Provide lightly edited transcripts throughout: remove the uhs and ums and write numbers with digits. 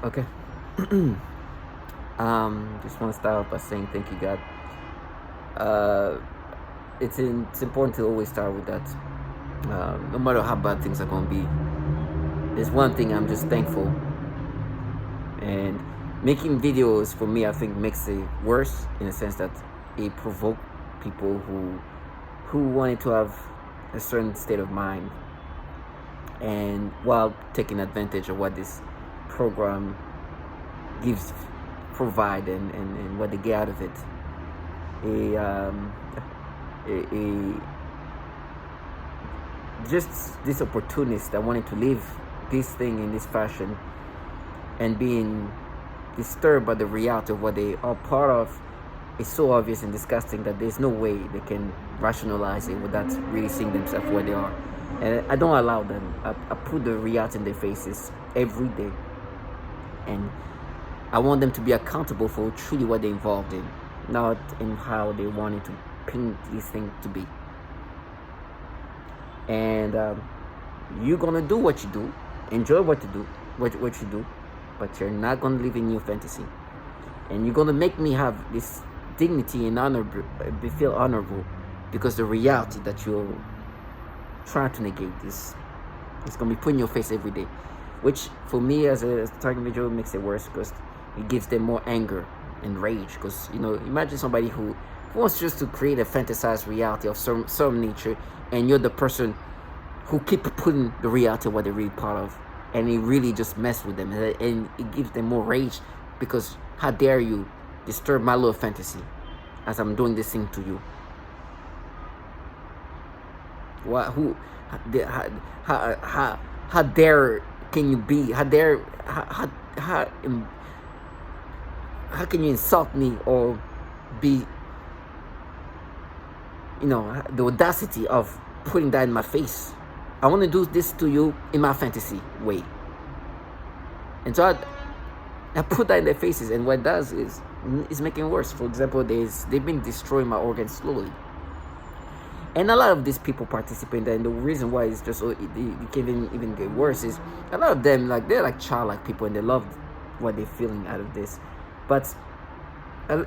Okay. Just want to start off by saying thank you, God. Uh, it's important to always start with that. No matter how bad things are gonna be, there's one thing I'm just thankful. And making videos for me, I think, makes it worse in a sense that it provokes people who wanted to have a certain state of mind, and while taking advantage of what this program gives provide and what they get out of it. A just this opportunist that wanted to live this thing in this fashion and being disturbed by the reality of what they are part of is so obvious and disgusting that there's no way they can rationalize it without really seeing themselves where they are. And I don't allow them. I put the reality in their faces every day, and I want them to be accountable for truly what they're involved in, not in how they wanted to paint this thing to be. And you're gonna do what you do, enjoy what you do, what you do, but you're not gonna live in your fantasy. And you're gonna make me have this dignity and honor, feel honorable, because the reality that you're trying to negate is it's gonna be put in your face every day, which for me as a target video makes it worse because it gives them more anger and rage. Because imagine somebody who wants just to create a fantasized reality of some nature, and you're the person who keep putting the reality of what they're really part of, and it really just mess with them, and it gives them more rage because how dare you disturb my little fantasy as I'm doing this thing to you. What? Who? How dare can you be? How can you insult me or be? The audacity of putting that in my face. I want to do this to you in my fantasy way, and so I put that in their faces, and what it does is it's making it worse. For example, they've been destroying my organs slowly. And a lot of these people participate, and the reason why it's just it can even get worse is a lot of them, like, they're like childlike people, and they love what they're feeling out of this. But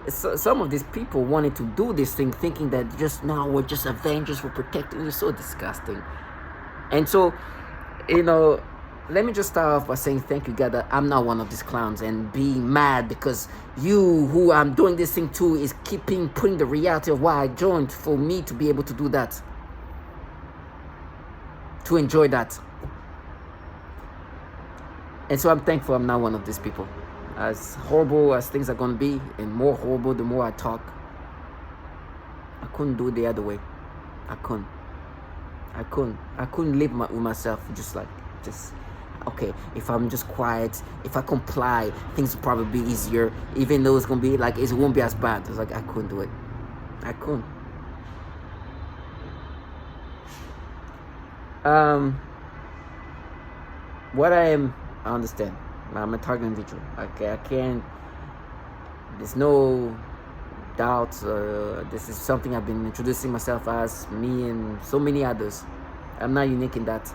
some of these people wanted to do this thing thinking that just now we're just avengers, we're protecting. It's so disgusting. And so, let me just start off by saying thank you, God, that I'm not one of these clowns and being mad because you, who I'm doing this thing to, is putting the reality of why I joined for me to be able to do that, to enjoy that. And so I'm thankful I'm not one of these people. As horrible as things are going to be, and more horrible the more I talk, I couldn't do it the other way. I couldn't live with myself just okay, if I'm just quiet, if I comply, things will probably be easier, even though it's gonna be like it won't be as bad. It's like I couldn't do it. I couldn't. What I understand. I'm a target individual. Okay, I can't. There's no doubt. This is something I've been introducing myself as, me and so many others. I'm not unique in that.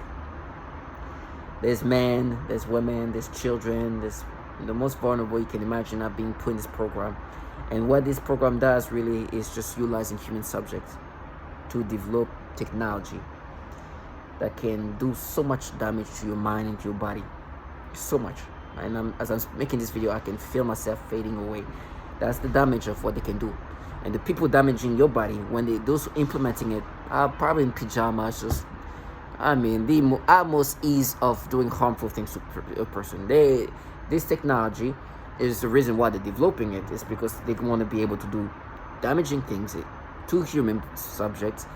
There's men, there's women, there's children, there's the most vulnerable you can imagine are being put in this program. And what this program does really is just utilizing human subjects to develop technology that can do so much damage to your mind and to your body. So much. And as I'm making this video, I can feel myself fading away. That's the damage of what they can do. And the people damaging your body, when those implementing it, are probably in pajamas, just the utmost ease of doing harmful things to a person. This technology is the reason why they're developing it, is because they want to be able to do damaging things to human subjects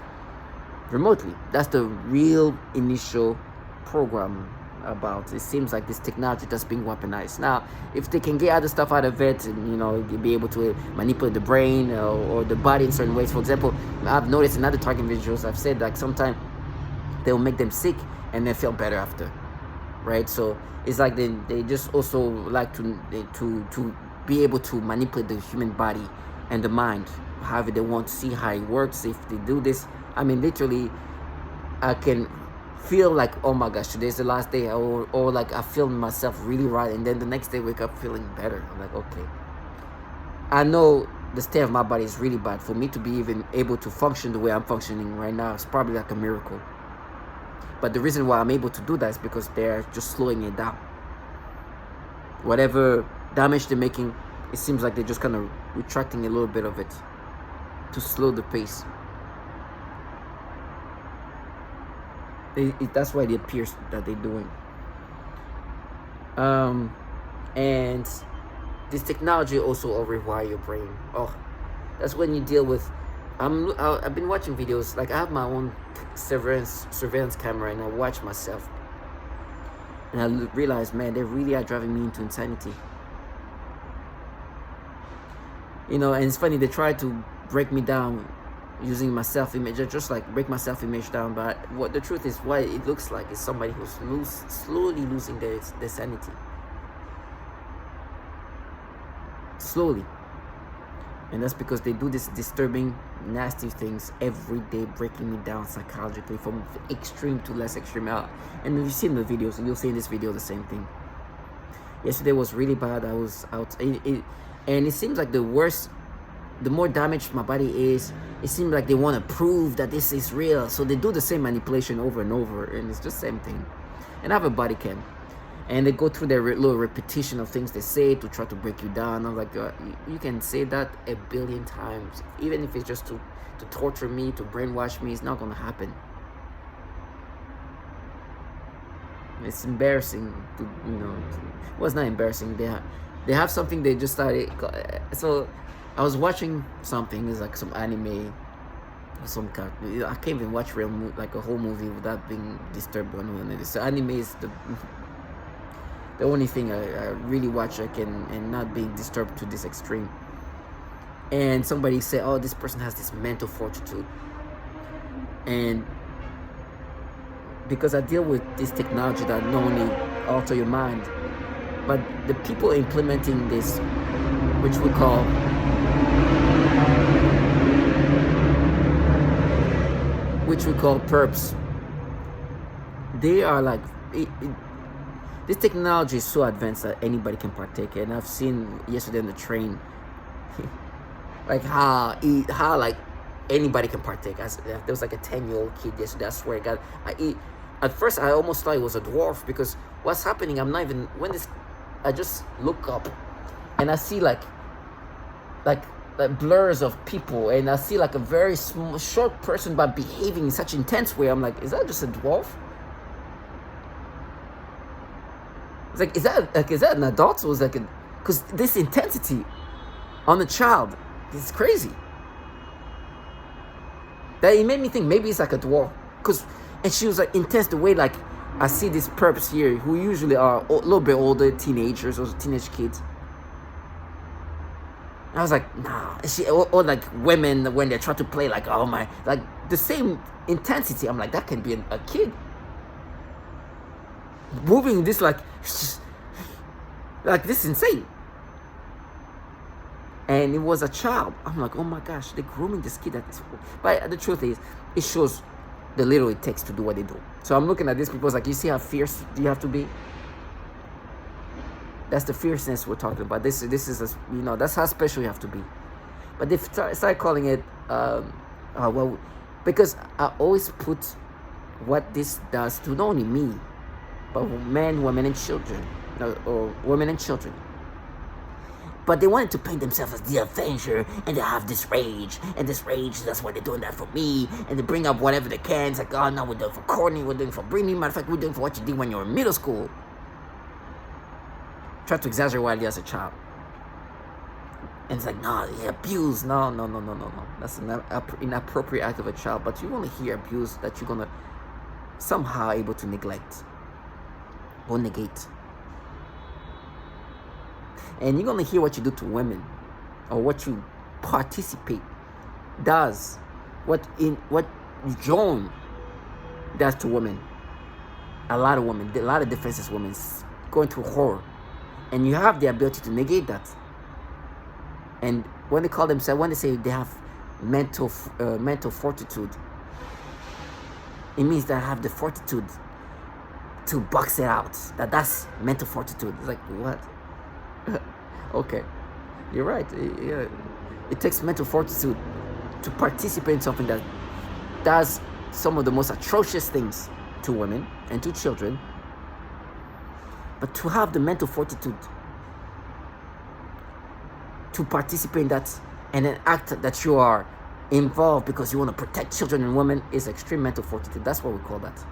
remotely. That's the real initial program about. It seems like this technology that's being weaponized. Now, if they can get other stuff out of it, and be able to manipulate the brain or the body in certain ways. For example, I've noticed in other target videos, I've said like sometimes they'll make them sick and then feel better after, right? So it's like they just also like to be able to manipulate the human body and the mind however they want, to see how it works. If they do this, literally, I can feel like, oh my gosh, today's the last day, or like I feel myself really right, and then the next day wake up feeling better. I'm like, okay, I know the state of my body is really bad. For me to be even able to function the way I'm functioning right now is probably like a miracle. But the reason why I'm able to do that is because they're just slowing it down. Whatever damage they're making, it seems like they're just kind of retracting a little bit of it to slow the pace. That's why it appears that they're doing. And this technology also will rewire your brain. Oh, that's when you deal with. I've been watching videos. Like I have my own surveillance camera, and I watch myself, and I realize, man, they really are driving me into insanity. You know, and it's funny, they try to break me down using my self-image, just like break my self-image down. But what the truth is, what it looks like is somebody who's slowly losing their sanity. Slowly. And that's because they do this disturbing, nasty things every day, breaking me down psychologically from extreme to less extreme. And you've seen the videos, and you'll see in this video the same thing. Yesterday was really bad. I was out, and it seems like the worse, the more damaged my body is, it seems like they want to prove that this is real. So they do the same manipulation over and over, and it's just the same thing. And I have a body cam, and they go through their little repetition of things they say to try to break you down. I'm like, you can say that a billion times, even if it's just to torture me, to brainwash me. It's not going to happen. It's embarrassing to, well, it's not embarrassing. They have something they just started. So I was watching something. It's like some anime, some character. I can't even watch like a whole movie without being disturbed when it is. So anime is the only thing I really watch and not being disturbed to this extreme. And somebody said, oh, this person has this mental fortitude. And because I deal with this technology that not only alter your mind, but the people implementing this, which we call Perps, they are like, this technology is so advanced that anybody can partake. And I've seen yesterday on the train, like how like anybody can partake. There was like a 10-year-old kid yesterday. I swear to God, at first I almost thought it was a dwarf, because what's happening, I just look up and I see like blurs of people, and I see like a very small, short person but behaving in such intense way. I'm like, is that just a dwarf? It's like, is that an adult? Or is like because this intensity on a child is crazy. That it made me think maybe it's like a dwarf. And she was like intense the way, like I see these perps here who usually are a little bit older, teenagers or teenage kids. And I was like, nah. Or like women when they try to play, like, oh my, like the same intensity. I'm like, that can be a kid. Moving this like this is insane. And it was a child. I'm like, oh my gosh, they're grooming this kid at this point. But the truth is, it shows the little it takes to do what they do. So I'm looking at these people, like, you see how fierce you have to be? That's the fierceness we're talking about. This is that's how special you have to be. But they start calling it well, because I always put what this does to not only me, but men, women, and children, or women and children. But they wanted to paint themselves as the Avenger, and they have this rage, that's why they're doing that for me, and they bring up whatever they can. It's like, oh no, we're doing it for Courtney, we're doing it for Brittany, matter of fact, we're doing it for what you did when you were in middle school. Try to exaggerate what I did as a child. And it's like, no, he abused. No. That's an inappropriate act of a child. But you want to hear abuse that you're going to somehow able to neglect or negate. And you're going to hear what you do to women, or what you participate does, what John does to women. A lot of women, a lot of defenseless women going through horror. And you have the ability to negate that. And when they say they have mental fortitude, It means that I have the fortitude to box it out. That's mental fortitude. It's like, what? Okay, you're right. It takes mental fortitude to participate in something that does some of the most atrocious things to women and to children, but to have the mental fortitude to participate in that and then act that you are involved because you want to protect children and women is extreme mental fortitude. That's what we call that.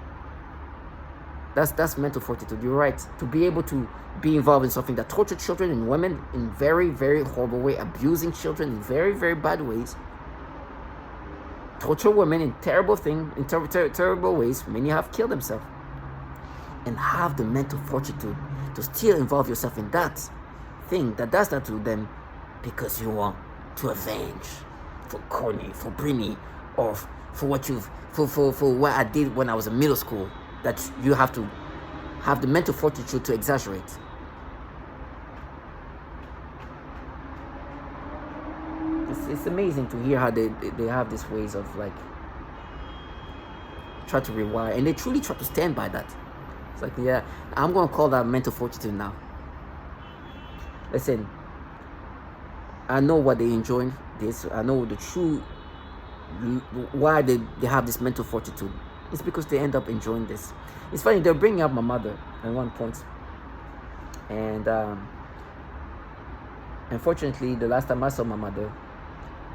That's mental fortitude. You're right. To be able to be involved in something that tortures children and women in very, very horrible way, abusing children in very, very bad ways, torture women in terrible terrible ways. Many have killed themselves. And have the mental fortitude to still involve yourself in that thing that does that to them because you want to avenge for Courtney, for Britney, or for what for what I did when I was in middle school. That you have to have the mental fortitude to exaggerate. It's amazing to hear how they have these ways of like try to rewire, and they truly try to stand by that. It's like, yeah, I'm gonna call that mental fortitude now. Listen, I know what they enjoy this. I know the true why they have this mental fortitude. It's because they end up enjoying this. It's funny, they're bringing up my mother at one point, and unfortunately, the last time I saw my mother,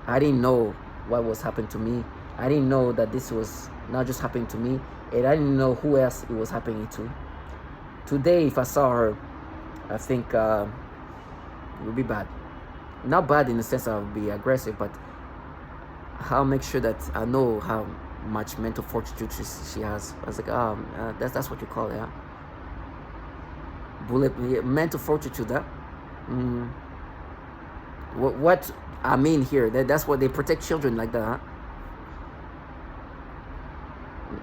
I didn't know what was happening to me. I didn't know that this was not just happening to me, and I didn't know who else it was happening to. Today, if I saw her, I think it would be bad. Not bad in the sense I would be aggressive, but I'll make sure that I know how much mental fortitude she has. I was like, that's what you call it, yeah? Mental fortitude, huh? What I mean here, that's what they protect children like that, huh?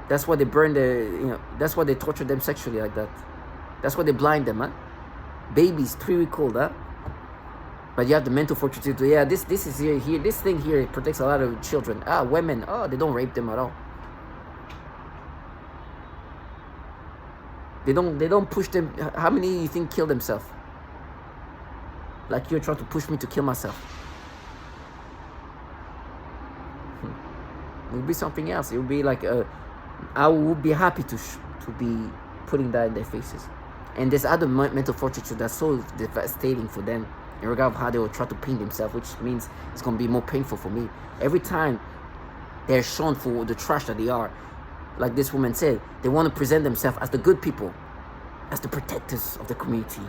That's why they burn that's why they torture them sexually like that. That's why they blind them, huh? Babies 3-week old, huh? But you have the mental fortitude to, yeah, this is here, this thing here, it protects a lot of children. Women, they don't rape them at all. They don't push them. How many you think kill themselves? Like you're trying to push me to kill myself. It would be something else. It would be like I would be happy to be putting that in their faces. And there's other mental fortitude that's so devastating for them in regard of how they will try to paint themselves, which means it's going to be more painful for me. Every time they're shown for the trash that they are, like this woman said, they want to present themselves as the good people, as the protectors of the community,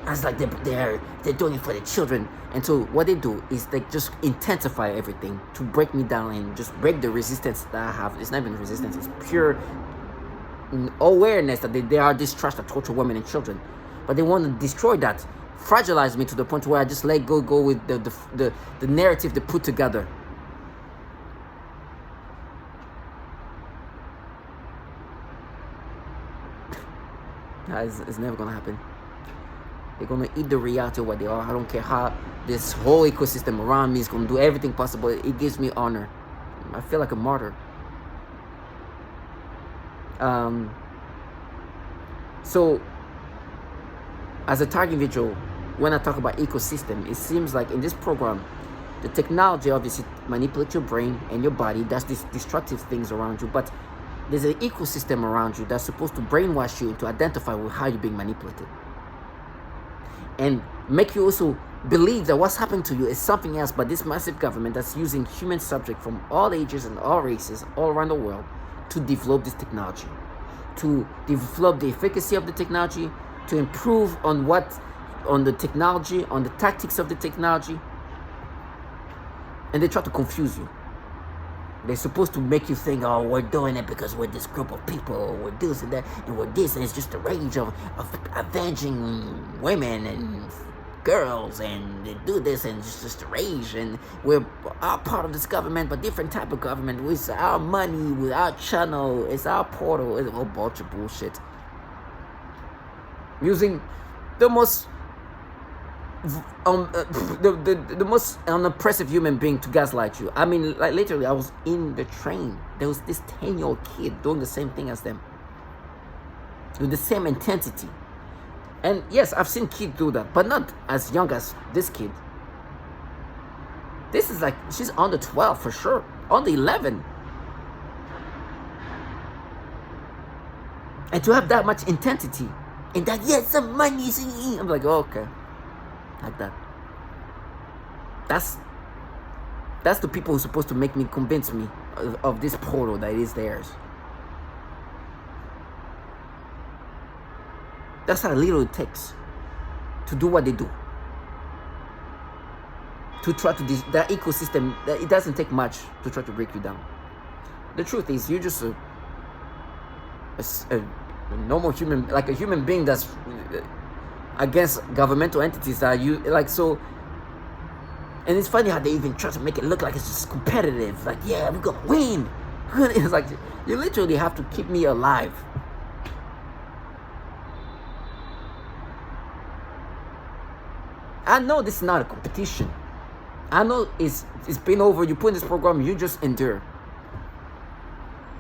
as like they're doing it for the children. And so what they do is they just intensify everything to break me down and just break the resistance that I have. It's not even resistance, it's pure awareness that they are this trash that torture women and children. But they want to destroy that, fragilize me to the point where I just let go with the narrative they put together. It's never gonna happen. They're gonna eat the reality of what they are. I don't care how this whole ecosystem around me is gonna do everything possible. It gives me honor. I feel like a martyr. So as a target individual, when I talk about ecosystem, it seems like in this program, the technology obviously manipulates your brain and your body, does these destructive things around you, but there's an ecosystem around you that's supposed to brainwash you to identify with how you're being manipulated and make you also believe that what's happening to you is something else, but this massive government that's using human subjects from all ages and all races all around the world to develop this technology, to develop the efficacy of the technology, to improve on the technology, on the tactics of the technology, and they try to confuse you. They're supposed to make you think, oh, we're doing it because we're this group of people, we're this and that, and we're this, and it's just the rage of avenging women and girls, and they do this, and it's just the rage, and we're all part of this government, but different type of government, with our money, with our channel, it's our portal, it's a whole bunch of bullshit. Using the most the most unimpressive human being to gaslight you. I mean, like literally, I was in the train. There was this 10-year-old kid doing the same thing as them, with the same intensity. And yes, I've seen kids do that, but not as young as this kid. This is like, she's under 12 for sure, under 11. And to have that much intensity, and that, yes, some money, I'm like, oh, okay. Like that. That's the people who's supposed to make me, convince me of this portal that is theirs. That's how little it takes to do what they do. To try to, that ecosystem, it doesn't take much to try to break you down. The truth is, you're just a normal human, like a human being that's against governmental entities that you, like, so. And it's funny how they even try to make it look like it's just competitive. Like, yeah, we're gonna win. It's like, you literally have to keep me alive. I know this is not a competition. I know it's been over. You put in this program, you just endure.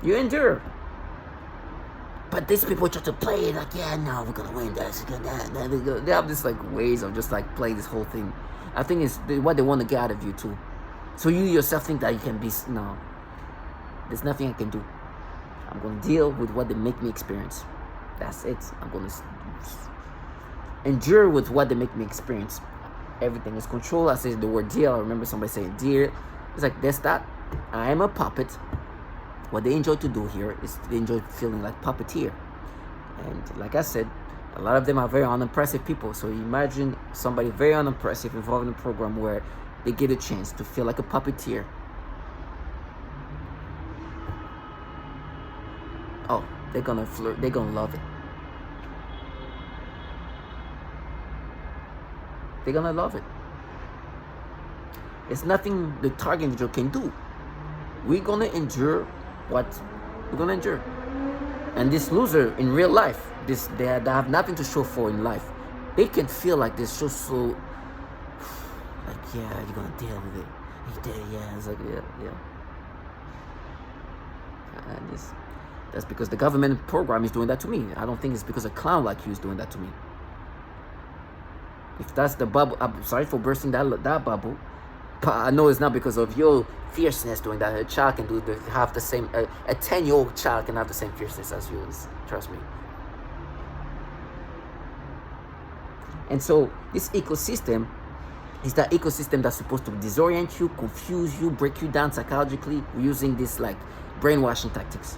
You endure. But these people try to play it like, yeah, no, we're gonna win this. They have this like ways of just like playing this whole thing. I think it's what they want to get out of you too. So you yourself think that you can be, no. There's nothing I can do. I'm gonna deal with what they make me experience. That's it. I'm gonna endure with what they make me experience. Everything is control. I say the word deal. I remember somebody saying dear. It's like, that's that. I am a puppet. What they enjoy to do here is they enjoy feeling like puppeteer. And like I said, a lot of them are very unimpressive people. So imagine somebody very unimpressive involved in a program where they get a chance to feel like a puppeteer. Oh, they're gonna flirt. They're gonna love it. They're gonna love it. It's nothing the target individual can do. We're gonna endure what we're gonna endure. And this loser in real life, they have nothing to show for in life. They can feel like this so like, yeah, you're gonna deal with it. Yeah, it's like, yeah. And that's because the government program is doing that to me. I don't think it's because a clown like you is doing that to me. If that's the bubble, I'm sorry for bursting that bubble, but I know it's not because of your fierceness doing that. A child can have the same, a 10-year-old child can have the same fierceness as you. Trust me. And so this ecosystem is that ecosystem that's supposed to disorient you, confuse you, break you down psychologically using this like brainwashing tactics.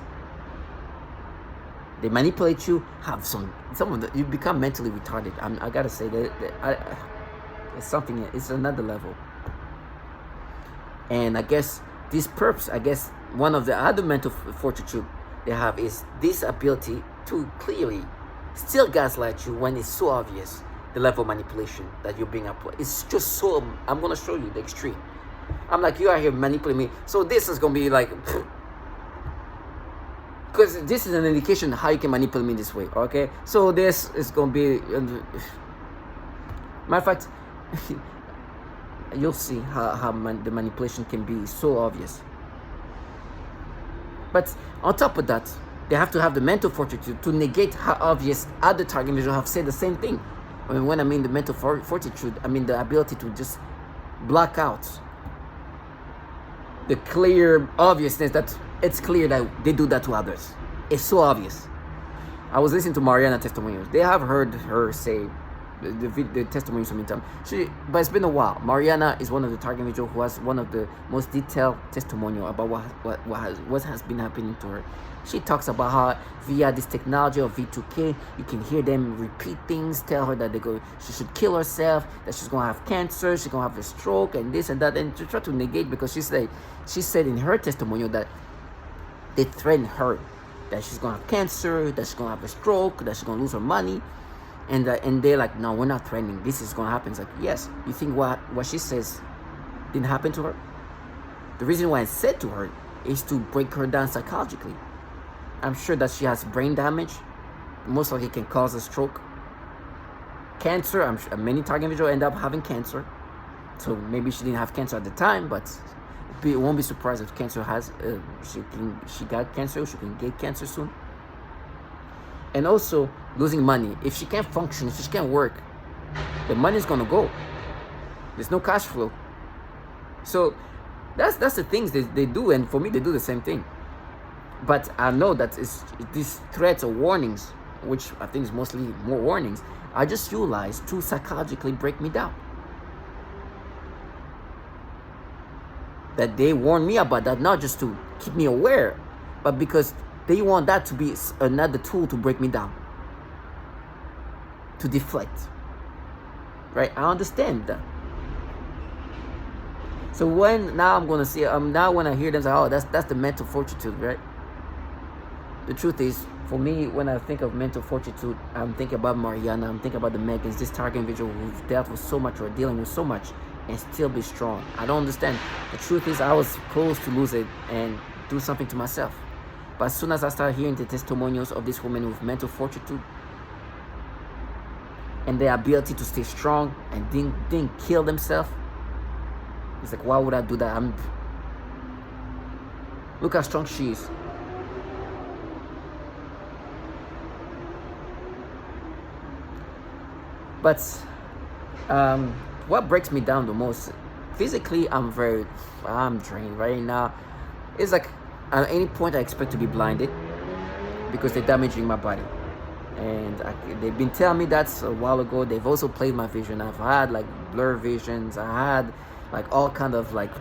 They manipulate you, have some of the, you become mentally retarded. I gotta say that it's something, it's another level. And I guess these perps, I guess one of the other mental fortitude they have is this ability to clearly still gaslight you when it's so obvious the level of manipulation that you're being applied. It's just so, I'm gonna show you the extreme. I'm like, you are here manipulating me, so this is gonna be like, because this is an indication how you can manipulate me this way, okay? So this is gonna be, matter of fact, you'll see how the manipulation can be so obvious. But on top of that, they have to have the mental fortitude to negate how obvious other target individuals have said the same thing. When I mean the mental fortitude, I mean the ability to just block out the clear obviousness that it's clear that they do that to others. It's so obvious. I was listening to Mariana testimonials. They have heard her say the testimonies so many times. But it's been a while. Mariana is one of the target individuals who has one of the most detailed testimonial about what has been happening to her. She talks about how via this technology of V2K, you can hear them repeat things, tell her that she should kill herself, that she's gonna have cancer, she's gonna have a stroke, and this and that, and to try to negate, because she said in her testimonial that they threatened her that she's gonna have cancer, that she's gonna have a stroke, that she's gonna lose her money, and they're like, no, we're not threatening. This is gonna happen. It's like, yes, you think what she says didn't happen to her? The reason why I said to her is to break her down psychologically. I'm sure that she has brain damage, most likely can cause a stroke, cancer. Many target individuals end up having cancer. So maybe she didn't have cancer at the time, but it won't be surprised if cancer has. She got cancer. She can get cancer soon. And also losing money. If she can't function, if she can't work, the money's gonna go. There's no cash flow. So that's the things they do, and for me they do the same thing. But I know that these threats or warnings, which I think is mostly more warnings, I just utilize to psychologically break me down. That they warn me about that, not just to keep me aware, but because they want that to be another tool to break me down, to deflect. Right? I understand that. So now I'm gonna see now when I hear them say, oh, that's the mental fortitude, right? The truth is, for me, when I think of mental fortitude, I'm thinking about Mariana, I'm thinking about the Megans, this target individual who've dealt with so much or dealing with so much and still be strong. I don't understand. The truth is, I was close to lose it and do something to myself. But as soon as I started hearing the testimonials of this woman with mental fortitude and their ability to stay strong and didn't kill themselves, it's like, why would I do that? Look how strong she is. But what breaks me down the most, physically, I'm drained right now. It's like at any point I expect to be blinded because they're damaging my body. And they've been telling me that a while ago. They've also played my vision. I've had like blur visions. I had like all kind of like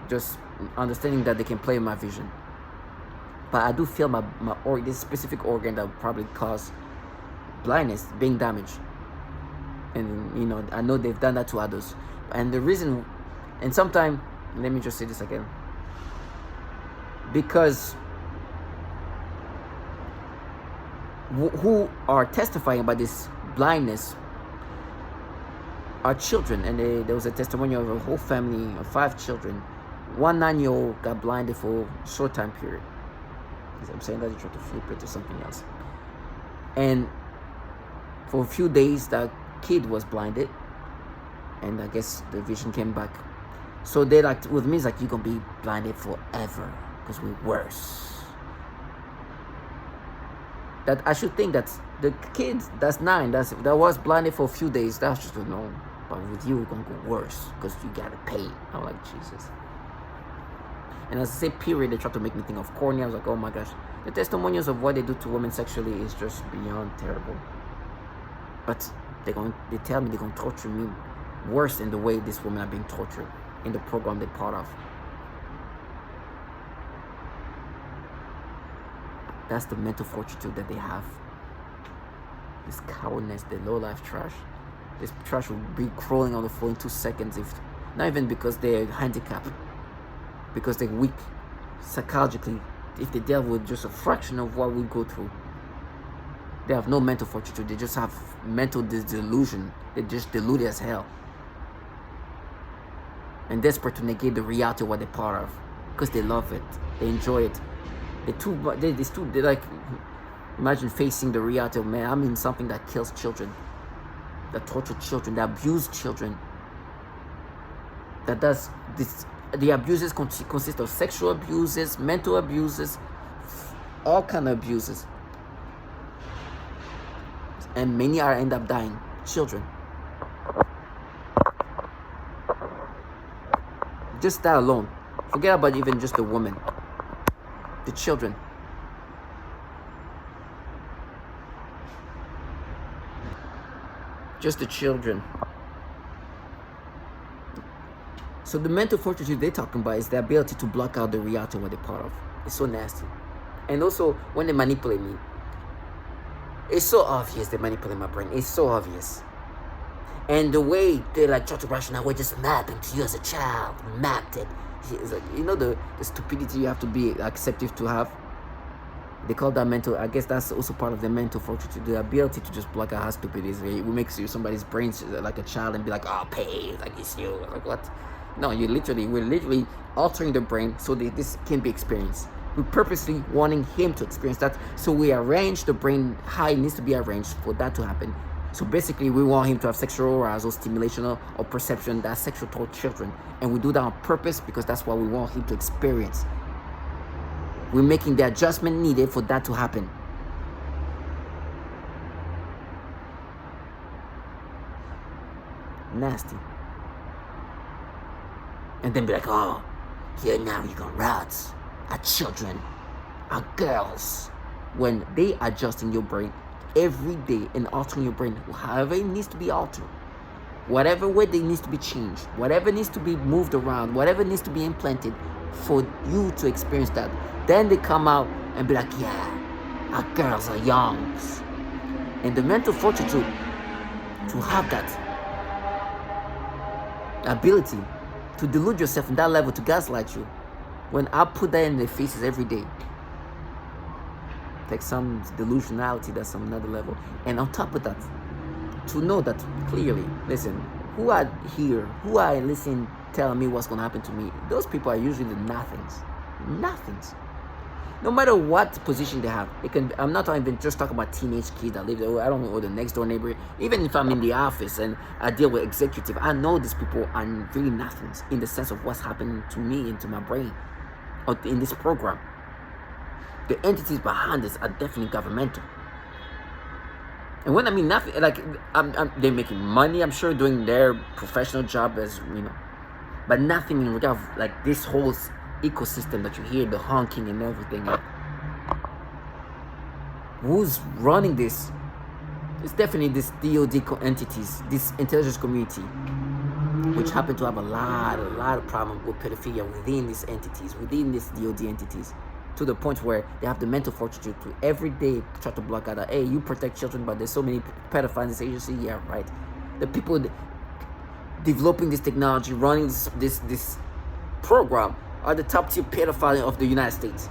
just understanding that they can play my vision. But I do feel my this specific organ that would probably cause blindness being damaged. And I know they've done that to others. And the reason, and sometimes, let me just say this again, because who are testifying about this blindness are children. And there was a testimony of a whole family of 5 children. One 9-year-old got blinded for a short time period. I'm saying that you try to flip it to something else. And for a few days, that kid was blinded, and I guess the vision came back. So they like, with me, it's like, you're gonna be blinded forever because we're worse. That I should think that the kid that's 9, that was blinded for a few days, that's just a norm. But with you, it's gonna go worse because you gotta pay. I'm like, Jesus. And as I say period, they try to make me think of corny. I was like, oh my gosh. The testimonials of what they do to women sexually is just beyond terrible. But they tell me they're going to torture me worse than the way these women are being tortured in the program they're part of. That's the mental fortitude that they have. This cowardness, the low-life trash. This trash will be crawling on the floor in 2 seconds, not even because they're handicapped, because they're weak psychologically. If they dealt with just a fraction of what we go through, they have no mental fortitude. They just have mental delusion. They're just deluded as hell and desperate to negate the reality of what they're part of because they love it, they enjoy it. They're like, imagine facing the reality of, man, I'm in something that kills children, that tortures children, that abuse children, that does this. The abuses consist of sexual abuses, mental abuses, all kind of abuses. And many end up dying. Children. Just that alone. Forget about even just the woman. The children. Just the children. So the mental fortitude they're talking about is the ability to block out the reality of what they're part of. It's so nasty. And also, when they manipulate me, it's so obvious they manipulate my brain. It's so obvious. And the way they like try to rationalize, we're just mapping to you as a child. Mapped it. It's like, the stupidity you have to be acceptive to have. They call that mental, I guess that's also part of the mental fortitude, the ability to just block out how stupid it is. It will make somebody's brain like a child and be like, oh, pay, like it's you. Like, what? No, we're literally altering the brain so that this can be experienced. We're purposely wanting him to experience that. So we arrange the brain how it needs to be arranged for that to happen. So basically, we want him to have sexual arousal, stimulation, or perception that's sexual toward children. And we do that on purpose because that's what we want him to experience. We're making the adjustment needed for that to happen. Nasty. And then be like, oh, here now you gonna route our children, our girls. When they adjust in your brain every day and altering your brain, however it needs to be altered, whatever way it needs to be changed, whatever needs to be moved around, whatever needs to be implanted for you to experience that. Then they come out and be like, yeah, our girls are young. And the mental fortitude to have that ability to delude yourself in that level, to gaslight you, when I put that in their faces every day, like some delusionality, that's some another level. And on top of that, to know that clearly, listen, who are here, who are listening, telling me what's going to happen to me, those people are usually the nothings. No matter what position they have, it can. I'm not even just talking about teenage kids that live there. I don't know, or the next door neighbor. Even if I'm in the office and I deal with executive, I know these people are really nothings in the sense of what's happening to me and to my brain, or in this program. The entities behind this are definitely governmental. And when I mean nothing, like they're making money, I'm sure, doing their professional job as but nothing in regard of, like, this whole ecosystem that you hear, the honking and everything. Like, who's running this? It's definitely this DoD entities, this intelligence community, which happen to have a lot of problem with pedophilia within these entities, within these DoD entities, to the point where they have the mental fortitude to every day try to block out that, hey, you protect children, but there's so many pedophiles in this agency. Yeah, right. The people developing this technology, running this program, are the top tier pedophiles of the United States,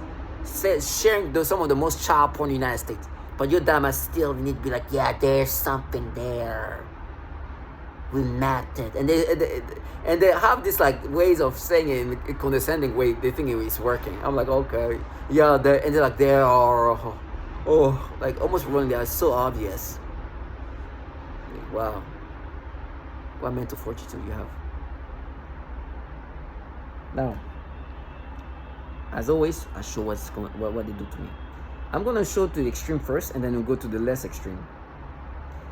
sharing some of the most child porn in the United States. But your dumbass still need to be like, yeah, there's something there. We mapped it, and they have this, like, ways of saying it in a condescending way. They think it's working. I'm like, okay, yeah, and they're like, there are, like, almost running there. It's so obvious. Like, wow, what mental fortitude you have. Now, as always, I show what they do to me. I'm gonna show to the extreme first, and then we'll go to the less extreme.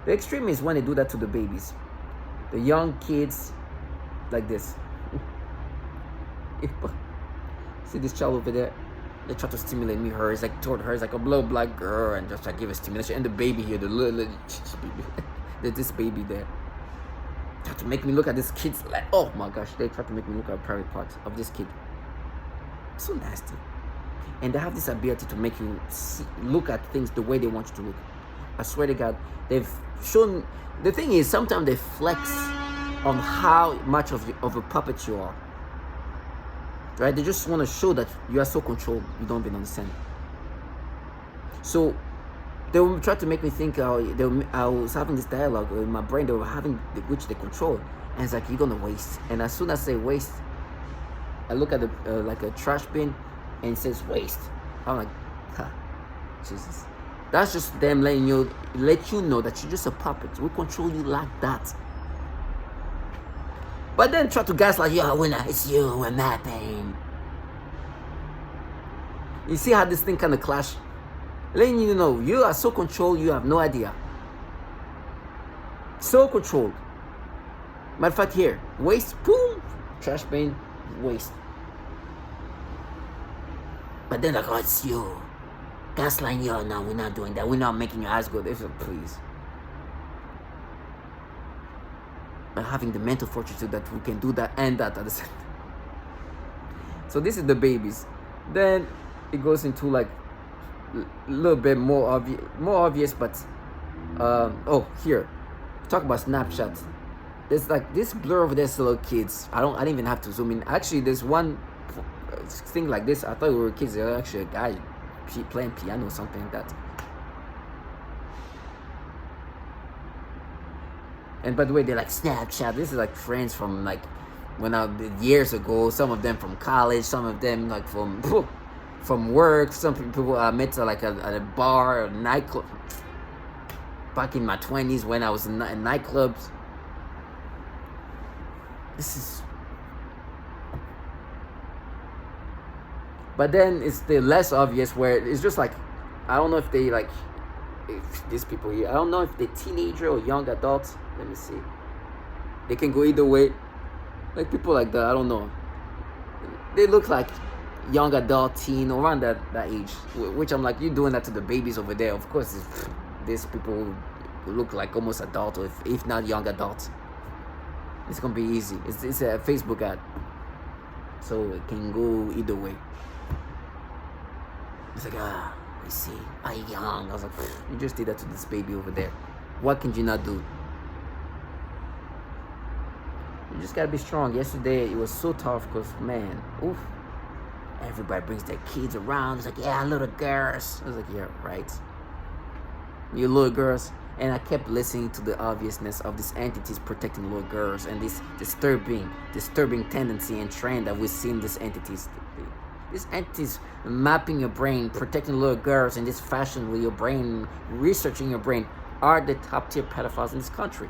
The extreme is when they do that to the babies, the young kids, like this. See this child over there? They try to stimulate me. Her is like toward her is like a little black girl, and just try to give a stimulation. And the baby here, the little baby, there's this baby there. Try to make me look at this kid's, like, oh my gosh, they try to make me look at private parts of this kid. So nasty. And they have this ability to make you look at things the way they want you to look. I swear to God, they've shown. The thing is, sometimes they flex on how much of a puppet you are. Right? They just want to show that you are so controlled, you don't even understand. So they will try to make me think. I was having this dialogue in my brain. They were having which they control, and it's like, you're gonna waste. And as soon as I say waste, I look at the like a trash bin, and it says waste. I'm like, Jesus. That's just them let you know that you're just a puppet. We control you like that. But then try to gaslight you, winner, it's you, we're mapping. You see how this thing kind of clash? Letting you know, you are so controlled, you have no idea. So controlled. Matter of fact, here, waste, boom, trash bin, waste. But then like, oh, it's you. Gaslighting you, no, we're not doing that. We're not making your eyes go there. Please. But having the mental fortitude that we can do that and that at the same time. So this is the babies. Then it goes into like a little bit more obvious, but here, talk about Snapchat. There's like this blur over there's little kids. I didn't even have to zoom in. Actually, there's one thing like this. I thought we were kids. There was actually a guy playing piano or something like that. And by the way, they're like Snapchat. This is like friends from like when years ago. Some of them from college. Some of them like from from work. Some people I met like at a bar or a nightclub. Back in my 20s when I was in nightclubs. This is. But then it's the less obvious where it's just like, I don't know if they like, if these people here, I don't know if they're teenager or young adults. Let me see. They can go either way. Like people like that, I don't know. They look like young adult, teen, around that age. Which I'm like, you're doing that to the babies over there. Of course, these people who look like almost adult, or if not young adults. It's gonna be easy. It's a Facebook ad, so it can go either way. It's like, I see, I'm young. I was like, you just did that to this baby over there. What can you not do? You just gotta be strong. Yesterday, it was so tough because, man, oof. Everybody brings their kids around. It's like, yeah, little girls. I was like, yeah, right. You little girls. And I kept listening to the obviousness of these entities protecting little girls and this disturbing tendency and trend that we see in these entities. These entities mapping your brain, protecting little girls in this fashion with your brain, researching your brain, are the top tier pedophiles in this country.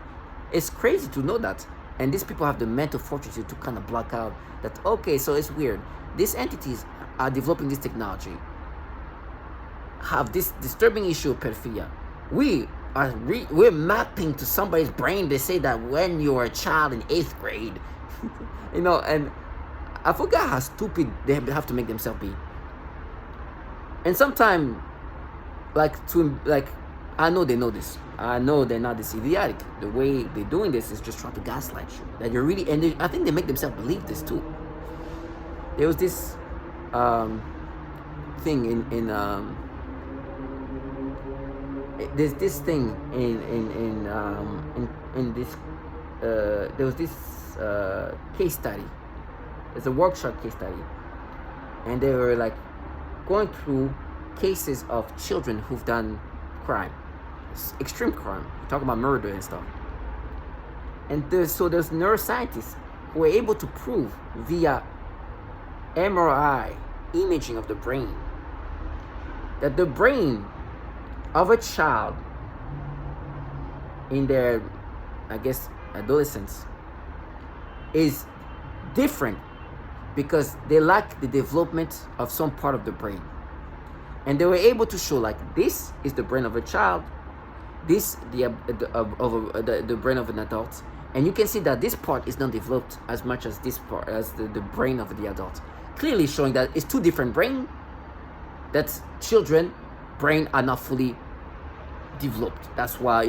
It's crazy to know that. And these people have the mental fortitude to kind of block out that, okay, so it's weird. These entities are developing this technology, have this disturbing issue of pedophilia. We're mapping to somebody's brain. They say that when you're a child in 8th grade, and I forgot how stupid they have to make themselves be. And sometimes, I know they know this. I know they're not this idiotic. The way they're doing this is just trying to gaslight you. That you're really, I think they make themselves believe this too. There was this thing there's this thing in this there was this case study. It's a workshop case study, and they were like going through cases of children who've done crime, extreme crime. We're talking about murder and stuff. And there's neuroscientists who were able to prove via MRI imaging of the brain that the brain of a child in their, I guess, adolescence is different because they lack the development of some part of the brain. And they were able to show, like, this is the brain of a child, this the brain of an adult, and you can see that this part is not developed as much as this part, as the brain of the adult, clearly showing that it's two different brains, that children brain are not fully developed. That's why,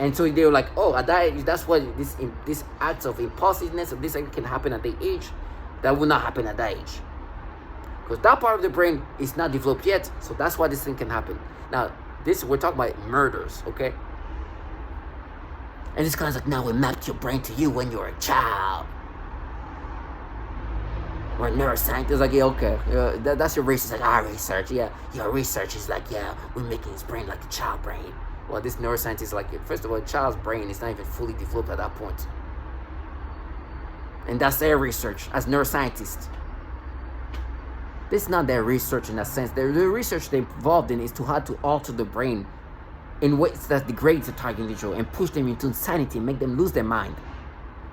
and so they were like, oh, at that age, that's why this acts of impulsiveness of this can happen at the age that will not happen at that age, because that part of the brain is not developed yet. So that's why this thing can happen. Now we're talking about murders, okay? And this guy's like, now we mapped your brain to you when you were a child. Or a neuroscientist, like, yeah, okay, that's your research. Like, research, yeah, your research is like, yeah, we're making his brain like a child brain. Well, this neuroscientist is like, first of all, a child's brain is not even fully developed at that point. And that's their research as neuroscientists. This is not their research in that sense. The research they're involved in is to how to alter the brain in ways that degrades the target individual and push them into insanity and make them lose their mind,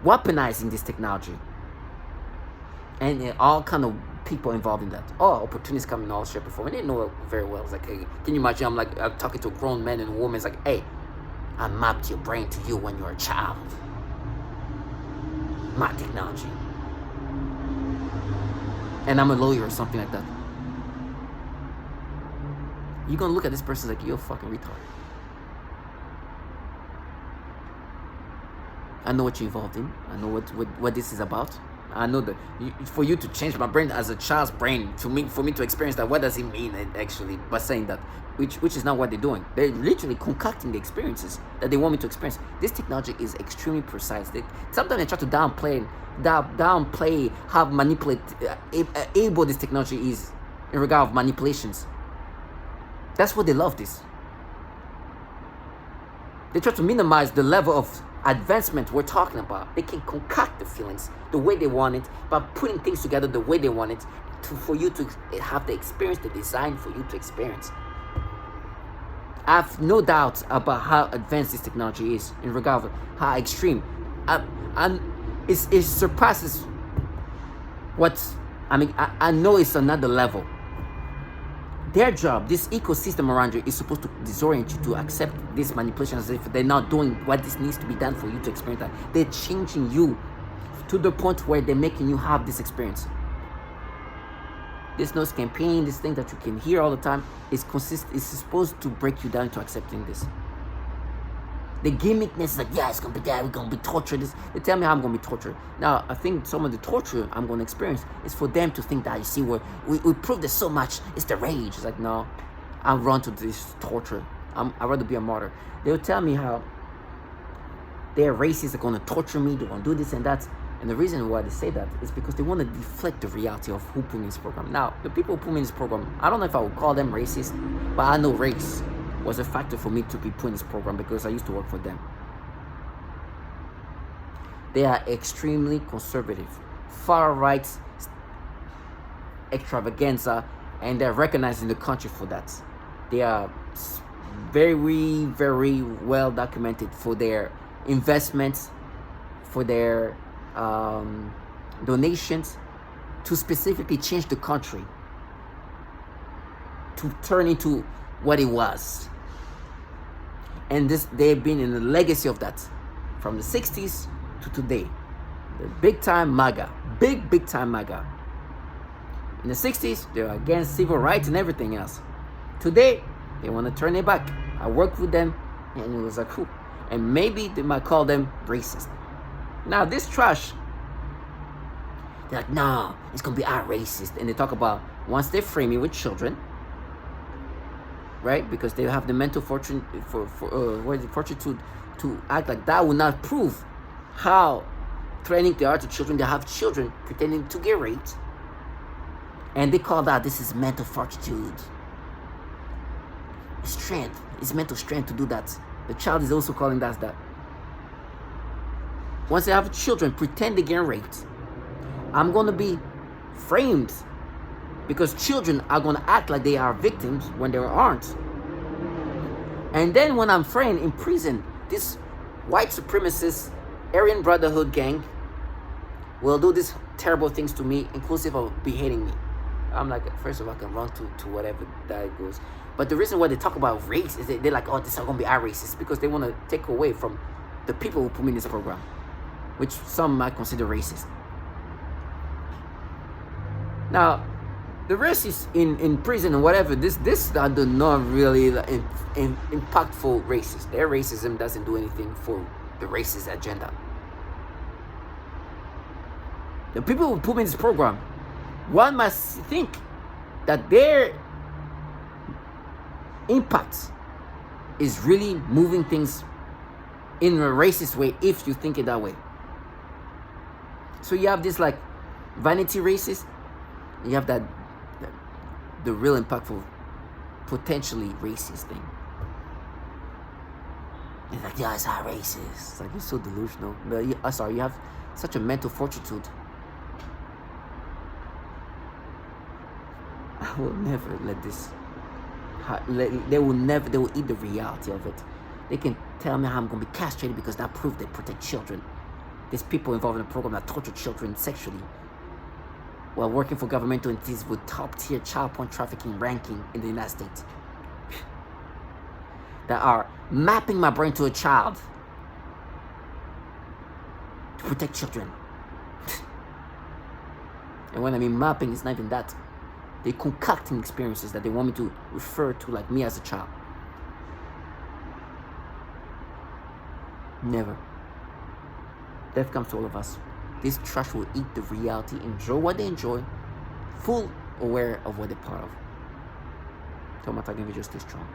weaponizing this technology. And all kind of people involved in that. Oh, opportunists come in all shape and form. And they know it very well. It's like, hey, can you imagine? I'm talking to a grown man and woman. It's like, hey, I mapped your brain to you when you were a child. My technology. And I'm a lawyer or something like that. You're gonna look at this person like, you're a fucking retard. I know what you're involved in. I know what this is about. I know that for you to change my brain as a child's brain, for me to experience that, what does it mean actually by saying that? Which is not what they're doing. They're literally concocting the experiences that they want me to experience. This technology is extremely precise. Sometimes they try to downplay how able this technology is in regard of manipulations. That's what they love this. They try to minimize the level of advancement we're talking about. They can concoct the feelings the way they want it by putting things together the way they want it, for you to have the experience they designed for you to experience. I have no doubt about how advanced this technology is in regard to how extreme. And it surpasses what I know it's another level. Their job, this ecosystem around you, is supposed to disorient you to accept this manipulation as if they're not doing what this needs to be done for you to experience that. They're changing you to the point where they're making you have this experience. This nose campaign, this thing that you can hear all the time, is supposed to break you down to accepting this. The gimmickness is like, yeah, it's gonna be that, we're gonna be tortured. They tell me how I'm gonna be tortured. Now, I think some of the torture I'm gonna experience is for them to think that, you see, we proved this so much, it's the rage. It's like, no, I'll run to this torture. I'd rather be a martyr. They'll tell me how their racists are gonna torture me, they're gonna do this and that. And the reason why they say that is because they want to deflect the reality of who put me in this program. Now, the people who put me in this program, I don't know if I would call them racist, but I know race was a factor for me to be put in this program because I used to work for them. They are extremely conservative, far-right extravaganza, and they're recognized in the country for that. They are very, very well documented for their investments, for their donations to specifically change the country to turn into what it was. And they've been in the legacy of that from the 60s to today. The big time MAGA, big time MAGA. In the 60s, they were against civil rights and everything else. Today, they want to turn it back. I worked with them, and it was like, whew. And maybe they might call them racist. Now, this trash, they're like, no, it's going to be our racist. And they talk about, once they frame it with children, right? Because they have the mental fortitude to act like that will not prove how threatening they are to children. They have children pretending to get raped. And they call that, this is mental fortitude. Strength. It's mental strength to do that. The child is also calling that. Once they have children pretend they get raped, I'm going to be framed because children are going to act like they are victims when they aren't. And then when I'm framed in prison, this white supremacist Aryan Brotherhood gang will do these terrible things to me, inclusive of beheading me. I'm like, first of all, I can run to whatever that goes. But the reason why they talk about race is that they're like, oh, this is going to be our racist, because they want to take away from the people who put me in this program, which some might consider racist. Now, the racists in prison or whatever, this are the not really impactful racists. Their racism doesn't do anything for the racist agenda. The people who put me in this program, one must think that their impact is really moving things in a racist way if you think it that way. So you have this like vanity racist, you have that the real impactful, potentially racist thing. It's like, yeah, it's not racist. It's like, you're so delusional. But you have such a mental fortitude. I will never let this. They will eat the reality of it. They can tell me how I'm going to be castrated because that proof they protect children. There's people involved in the program that torture children sexually while working for governmental entities with top-tier child porn trafficking ranking in the United States. That are mapping my brain to a child to protect children. And when I mean mapping, it's not even that. They're concocting experiences that they want me to refer to like me as a child. Never. Death comes to all of us. This trash will eat the reality, enjoy what they enjoy, full aware of what they're part of. Tell my talking video, stay strong.